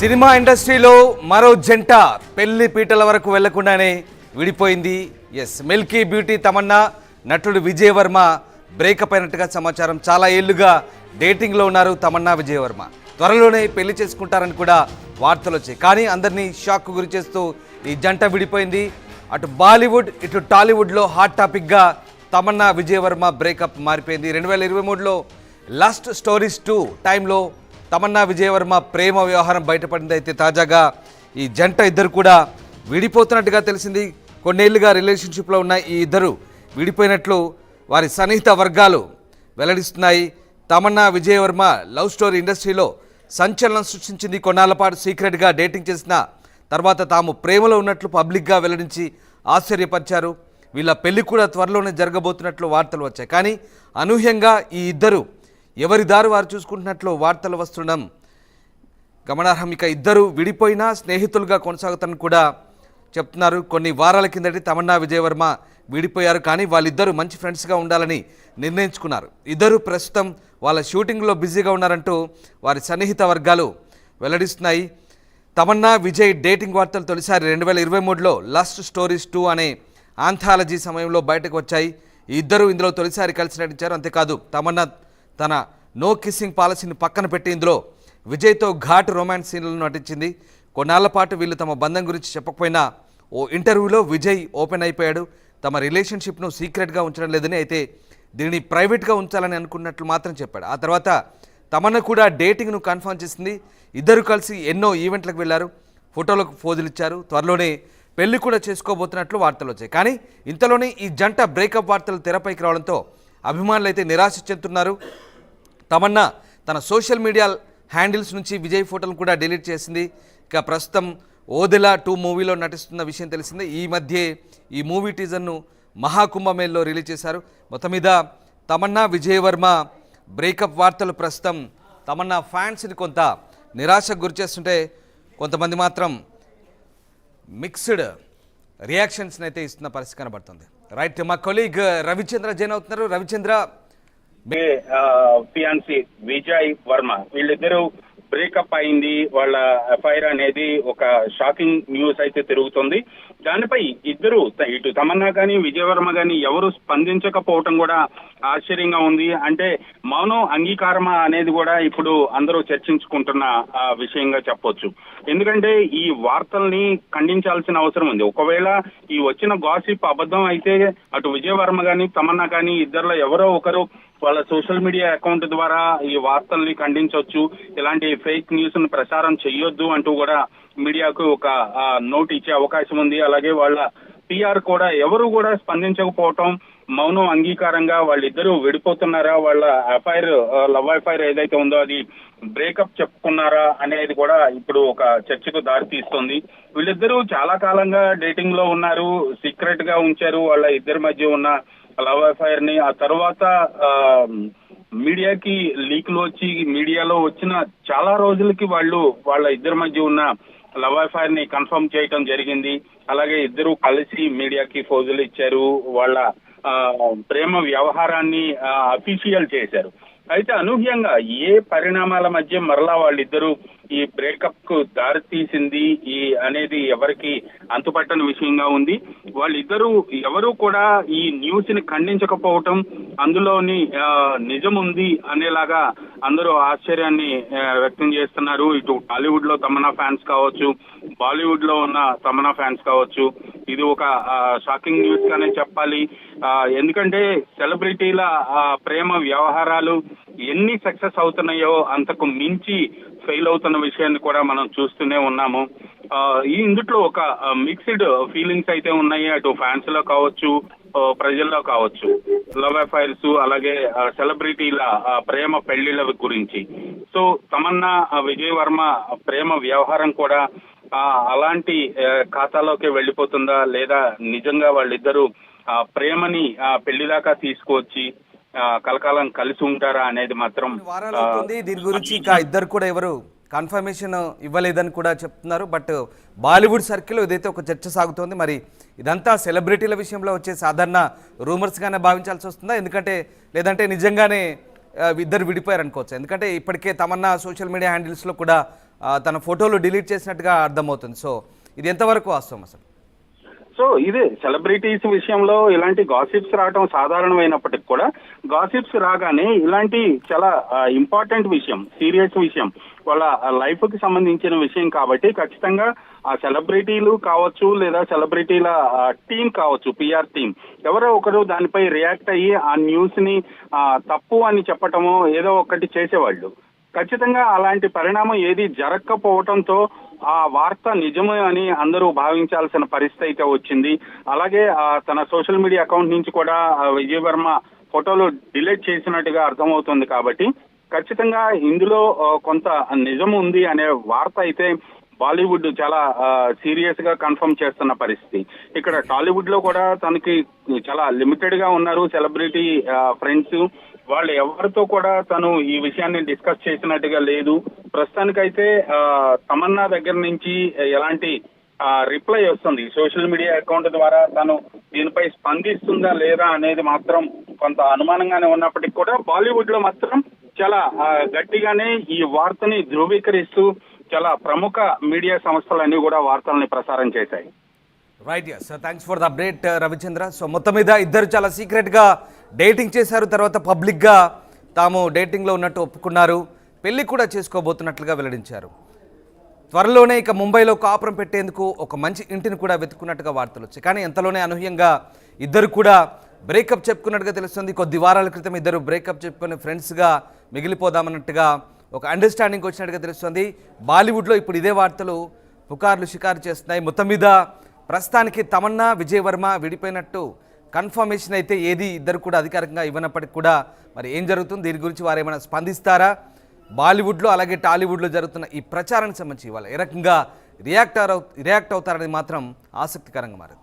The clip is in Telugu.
సినిమా ఇండస్ట్రీలో మరో జంట పెళ్లి పీటల వరకు వెళ్లకుండానే విడిపోయింది. మిల్కీ బ్యూటీ తమన్నా, నటుడు విజయ్ వర్మ బ్రేకప్ అయినట్టుగా సమాచారం. చాలా ఏళ్లుగా డేటింగ్లో ఉన్నారు తమన్నా, విజయ్ వర్మ. త్వరలోనే పెళ్లి చేసుకుంటారని కూడా వార్తలు వచ్చాయి. కానీ అందరినీ షాక్ గురి చేస్తూ ఈ జంట విడిపోయింది. అటు బాలీవుడ్ ఇటు టాలీవుడ్లో హాట్ టాపిక్గా తమన్నా విజయ్ వర్మ బ్రేకప్ మారిపోయింది. 2023లో లాస్ట్ స్టోరీస్ 2 టైంలో తమన్నా విజయ్ వర్మ ప్రేమ వ్యవహారం బయటపడింది. అయితే తాజాగా ఈ జంట ఇద్దరు కూడా విడిపోతున్నట్టుగా తెలిసింది. కొన్నేళ్లుగా రిలేషన్షిప్లో ఉన్న ఈ ఇద్దరు విడిపోయినట్లు వారి సన్నిహిత వర్గాలు వెల్లడిస్తున్నాయి. తమన్నా విజయ్ వర్మ లవ్ స్టోరీ ఇండస్ట్రీలో సంచలనం సృష్టించింది. కొన్నాళ్ల పాటు సీక్రెట్గా డేటింగ్ చేసిన తర్వాత తాము ప్రేమలో ఉన్నట్లు పబ్లిక్గా వెల్లడించి ఆశ్చర్యపరిచారు. వీళ్ళ పెళ్లి కూడా త్వరలోనే జరగబోతున్నట్లు వార్తలు వచ్చాయి. కానీ అనూహ్యంగా ఈ ఇద్దరు ఎవరి దారి వారు చూసుకుంటున్నట్లు వార్తలు వస్తుండడం గమనార్హం. ఇక ఇద్దరు విడిపోయినా స్నేహితులుగా కొనసాగుతారని కూడా చెప్తున్నారు. కొన్ని వారాల కిందటి తమన్నా విజయ్ వర్మ విడిపోయారు. కానీ వాళ్ళిద్దరూ మంచి ఫ్రెండ్స్గా ఉండాలని నిర్ణయించుకున్నారు. ఇద్దరు ప్రస్తుతం వాళ్ళ షూటింగ్లో బిజీగా ఉన్నారంటూ వారి సన్నిహిత వర్గాలు వెల్లడిస్తున్నాయి. తమన్నా విజయ్ డేటింగ్ వార్తలు తొలిసారి 2023లో లాస్ట్ స్టోరీస్ 2 అనే ఆంథాలజీ సమయంలో బయటకు వచ్చాయి. ఈ ఇద్దరు ఇందులో తొలిసారి కలిసి నటించారు. అంతేకాదు తమన్నా తన నో కిస్సింగ్ పాలసీని పక్కన పెట్టి ఇందులో విజయ్తో ఘాటు రొమాన్స్ సీన్లను నటించింది. కొన్నాళ్ల పాటు వీళ్ళు తమ బంధం గురించి చెప్పకపోయినా ఓ ఇంటర్వ్యూలో విజయ్ ఓపెన్ అయిపోయాడు. తమ రిలేషన్షిప్ను సీక్రెట్గా ఉంచడం లేదని, అయితే దీనిని ప్రైవేట్గా ఉంచాలని అనుకున్నట్లు మాత్రం చెప్పాడు. ఆ తర్వాత తమన్నా కూడా డేటింగ్ను కన్ఫర్మ్ చేసింది. ఇద్దరు కలిసి ఎన్నో ఈవెంట్లకు వెళ్లారు, ఫోటోలకు పోజులు ఇచ్చారు. త్వరలోనే పెళ్లి కూడా చేసుకోబోతున్నట్లు వార్తలు వచ్చాయి. కానీ ఇంతలోనే ఈ జంట బ్రేకప్ వార్తలు తెరపైకి రావడంతో అభిమానులు అయితే నిరాశ చెందుతున్నారు. తమన్నా తన సోషల్ మీడియా హ్యాండిల్స్ నుంచి విజయ్ ఫోటోలను కూడా డిలీట్ చేసింది. ఇక ప్రస్తుతం ఓదెలా 2 మూవీలో నటిస్తున్న విషయం తెలిసిందే. ఈ మధ్యే ఈ మూవీ టీజర్ను మహాకుంభమేల్లో రిలీజ్ చేశారు. మొత్తం మీద తమన్నా విజయ్ వర్మ బ్రేకప్ వార్తలు ప్రస్తుతం తమన్నా ఫ్యాన్స్ని కొంత నిరాశకు గురిచేస్తుంటే కొంతమంది మాత్రం మిక్స్డ్ రియాక్షన్స్ని అయితే ఇస్తున్న పరిస్థితి కనబడుతుంది. రైట్, మా కొలీగ్ రవిచంద్ర జైన్ అవుతున్నారు. రవిచంద్ర, ఫియాన్సీ విజయ్ వర్మ వీళ్ళిద్దరూ బ్రేకప్ అయింది. వాళ్ళ ఎఫ్ఐఆర్ అనేది ఒక షాకింగ్ న్యూస్ అయితే తిరుగుతుంది. దానిపై ఇద్దరు ఇటు తమన్నా కానీ విజయ్ వర్మ కానీ ఎవరు స్పందించకపోవటం కూడా ఆశ్చర్యంగా ఉంది. అంటే మౌనం అంగీకారమా అనేది కూడా ఇప్పుడు అందరూ చర్చించుకుంటున్న విషయంగా చెప్పొచ్చు. ఎందుకంటే ఈ వార్తల్ని ఖండించాల్సిన అవసరం ఉంది. ఒకవేళ ఈ వచ్చిన గాసిప్ అబద్ధం అయితే అటు విజయ్ వర్మ కానీ తమన్నా కానీ ఇద్దరిలో ఎవరో ఒకరు వాళ్ళ సోషల్ మీడియా అకౌంట్ ద్వారా ఈ వార్తల్ని ఖండించవచ్చు. ఇలాంటి ఫేక్ న్యూస్ ను ప్రచారం చెయ్యొద్దు అంటూ కూడా మీడియాకు ఒక నోట్ ఇచ్చే అవకాశం ఉంది. అలాగే వాళ్ళ పిఆర్ కూడా ఎవరు కూడా స్పందించకపోవటం, మౌనం అంగీకారంగా వాళ్ళిద్దరూ విడిపోతున్నారా, వాళ్ళ ఎఫ్ఐఆర్ లవ్ ఎఫ్ఐఆర్ ఏదైతే ఉందో అది బ్రేకప్ చెప్పుకున్నారా అనేది కూడా ఇప్పుడు ఒక చర్చకు దారి తీస్తుంది. వీళ్ళిద్దరూ చాలా కాలంగా డేటింగ్ లో ఉన్నారు, సీక్రెట్ గా ఉంచారు వాళ్ళ ఇద్దరి మధ్య ఉన్న లవ్ ఎఫ్ఐఆర్ ని. ఆ తర్వాత మీడియాకి లీక్లు వచ్చి మీడియాలో వచ్చిన చాలా రోజులకి వాళ్ళ ఇద్దరి మధ్య ఉన్న లవ్ ఎఫ్ఐఆర్ ని కన్ఫర్మ్ చేయటం జరిగింది. అలాగే ఇద్దరు కలిసి మీడియాకి ఫోజులు ఇచ్చారు, వాళ్ళ ప్రేమ వ్యవహారాన్ని అఫీషియల్ చేశారు. అయితే అనూహ్యంగా ఏ పరిణామాల మధ్య మరలా వాళ్ళిద్దరూ ఈ బ్రేకప్ కు దారి తీసింది అనేది ఎవరికి అంతుపట్టని విషయంగా ఉంది. వాళ్ళిద్దరూ ఎవరు కూడా ఈ న్యూస్ ని ఖండించకపోవటం, అందులోని నిజం ఉంది అనేలాగా అందరూ ఆశ్చర్యాన్ని వ్యక్తం చేస్తున్నారు. ఇటు టాలీవుడ్ లో తమన్నా ఫ్యాన్స్ కావచ్చు, బాలీవుడ్ లో ఉన్న తమన్నా ఫ్యాన్స్ కావచ్చు. ఇది ఒక షాకింగ్ న్యూస్ గానే చెప్పాలి. ఎందుకంటే సెలబ్రిటీల ప్రేమ వ్యవహారాలు ఎన్ని సక్సెస్ అవుతున్నాయో అంతకు మించి ఫెయిల్ అవుతున్న విషయాన్ని కూడా మనం చూస్తూనే ఉన్నాము. ఇందులో ఒక మిక్స్డ్ ఫీలింగ్స్ అయితే ఉన్నాయి, అటు ఫ్యాన్స్ లో కావచ్చు, ప్రజల్లో కావచ్చు. లవ్ అఫైర్స్ అలాగే సెలబ్రిటీల ప్రేమ పెళ్లిళ్ళ గురించి. సో తమన్నా విజయ్ వర్మ ప్రేమ వ్యవహారం కూడా అలాంటి ఖాతాలోకి వెళ్ళిపోతుందా, లేదా నిజంగా వాళ్ళిద్దరూ ప్రేమని పెళ్లి దాకా తీసుకువచ్చి కలకాలం కలిసి ఉంటారా అనేది మాత్రం దీని గురించి ఇంకా ఇద్దరు కూడా ఎవరు కన్ఫర్మేషన్ ఇవ్వలేదని కూడా చెప్తున్నారు. బట్ బాలీవుడ్ సర్కిల్లో ఇదైతే ఒక చర్చ సాగుతోంది. మరి ఇదంతా సెలబ్రిటీల విషయంలో వచ్చే సాధారణ రూమర్స్గానే భావించాల్సి వస్తుందా, ఎందుకంటే లేదంటే నిజంగానే ఇద్దరు విడిపోయారు అనుకోవచ్చు. ఎందుకంటే ఇప్పటికే తమన్నా సోషల్ మీడియా హ్యాండిల్స్లో కూడా తన ఫోటోలు డిలీట్ చేసినట్టుగా అర్థమవుతుంది. సో ఇది ఎంతవరకు వాస్తవం అసలు? సో ఇదే సెలబ్రిటీస్ విషయంలో ఇలాంటి గాసిప్స్ రావడం సాధారణమైనప్పటికీ కూడా గాసిప్స్ రాగానే ఇలాంటి చాలా ఇంపార్టెంట్ విషయం, సీరియస్ విషయం, వాళ్ళ లైఫ్ కి సంబంధించిన విషయం కాబట్టి ఖచ్చితంగా ఆ సెలబ్రిటీలు కావచ్చు లేదా సెలబ్రిటీల టీం కావచ్చు, పిఆర్ టీం, ఎవరో ఒకరు దానిపై రియాక్ట్ అయ్యి ఆ న్యూస్ ని తప్పు అని చెప్పటమో ఏదో ఒకటి చేసేవాళ్ళు. ఖచ్చితంగా అలాంటి పరిణామం ఏది జరగకపోవడంతో ఆ వార్త నిజమే అని అందరూ భావించాల్సిన పరిస్థితి అయితే వచ్చింది. అలాగే తన సోషల్ మీడియా అకౌంట్ నుంచి కూడా విజయ్ వర్మ ఫోటోలు డిలీట్ చేసినట్టుగా అర్థమవుతుంది. కాబట్టి ఖచ్చితంగా ఇందులో కొంత నిజం ఉంది అనే వార్త అయితే బాలీవుడ్ చాలా సీరియస్ గా కన్ఫర్మ్ చేస్తున్న పరిస్థితి. ఇక్కడ టాలీవుడ్ లో కూడా తనకి చాలా లిమిటెడ్ గా ఉన్నారు సెలబ్రిటీ ఫ్రెండ్స్. వాళ్ళు ఎవరితో కూడా తను ఈ విషయాన్ని డిస్కస్ చేసినట్టుగా లేదు. ప్రస్తుతానికైతే తమన్నా దగ్గర నుంచి ఎలాంటి రిప్లై వస్తుంది, సోషల్ మీడియా అకౌంట్ ద్వారా తను దీనిపై స్పందిస్తుందా లేదా అనేది మాత్రం కొంత అనుమానంగానే ఉన్నప్పటికీ కూడా బాలీవుడ్ లో మాత్రం చాలా గట్టిగానే ఈ వార్తని ధృవీకరిస్తూ చాలా ప్రముఖ మీడియా సంస్థలన్నీ కూడా వార్తల్ని ప్రసారం చేశాయి. Right, so thanks for the update Ravichandra. So మొత్తం మీద ఇద్దరు చాలా సీక్రెట్గా డేటింగ్ చేశారు, తర్వాత పబ్లిక్గా తాము డేటింగ్లో ఉన్నట్టు ఒప్పుకున్నారు, పెళ్లి కూడా చేసుకోబోతున్నట్లుగా వెల్లడించారు. త్వరలోనే ఇక ముంబైలో కాపురం పెట్టేందుకు ఒక మంచి ఇంటిని కూడా వెతుక్కున్నట్టుగా వార్తలు వచ్చాయి. కానీ ఎంతలోనే అనూహ్యంగా ఇద్దరు కూడా బ్రేకప్ చెప్పుకున్నట్టుగా తెలుస్తుంది. కొద్ది వారాల క్రితం ఇద్దరు బ్రేకప్ చెప్పుకుని ఫ్రెండ్స్గా మిగిలిపోదామన్నట్టుగా ఒక అండర్స్టాండింగ్ వచ్చినట్టుగా తెలుస్తుంది. బాలీవుడ్లో ఇప్పుడు ఇదే వార్తలు పుకార్లు షికారు చేస్తున్నాయి. మొత్తం మీద ప్రస్తుతానికి తమన్నా విజయ్ వర్మ విడిపోయినట్టు కన్ఫర్మేషన్ అయితే ఏది ఇద్దరు కూడా అధికారికంగా ఇవ్వనప్పటికీ కూడా మరి ఏం జరుగుతుంది, దీని గురించి వారు ఏమైనా స్పందిస్తారా? బాలీవుడ్లో అలాగే టాలీవుడ్లో జరుగుతున్న ఈ ప్రచారానికి సంబంధించి వాళ్ళు ఏ రకంగా రియాక్ట్ అవుతారనేది మాత్రం ఆసక్తికరంగా మారింది.